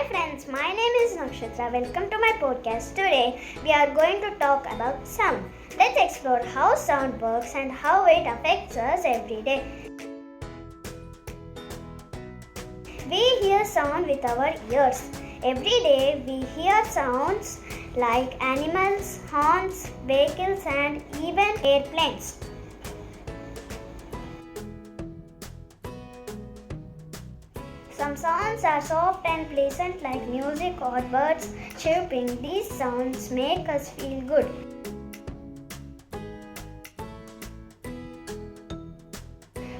friends, my name is Nakshatra. Welcome to my podcast. Today we are going to talk about sound. Let's explore how sound works and how it affects us every day. We hear sound with our ears. Every day we hear sounds like animals, horns, vehicles and even airplanes. Some sounds are soft and pleasant like music or birds chirping. These sounds make us feel good.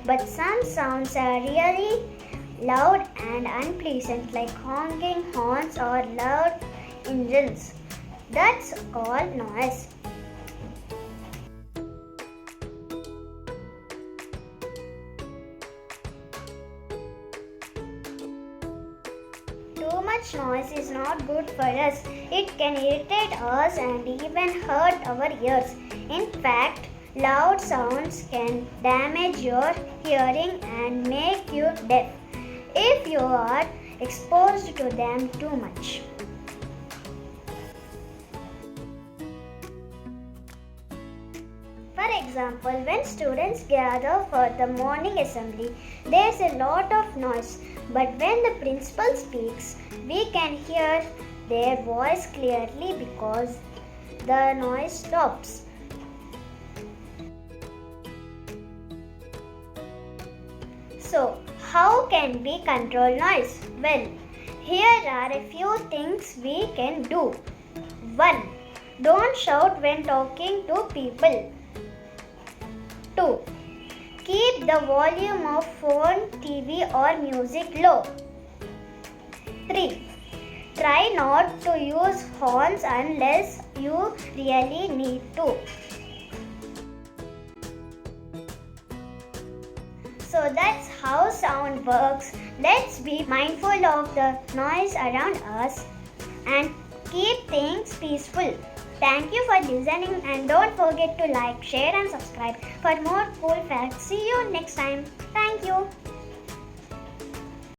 But some sounds are really loud and unpleasant like honking horns or loud engines. That's called noise. Too much noise is not good for us. It can irritate us and even hurt our ears. In fact, loud sounds can damage your hearing and make you deaf if you are exposed to them too much. For example, when students gather for the morning assembly, there is a lot of noise. But when the principal speaks, we can hear their voice clearly because the noise stops. So, how can we control noise? Well, here are a few things we can do. 1. Don't shout when talking to people. 2. Keep the volume of phone, TV or music low. 3. Try not to use horns unless you really need to. So that's how sound works. Let's be mindful of the noise around us and keep things peaceful. Thank you for listening and don't forget to like, share and subscribe for more cool facts. See you next time. Thank you.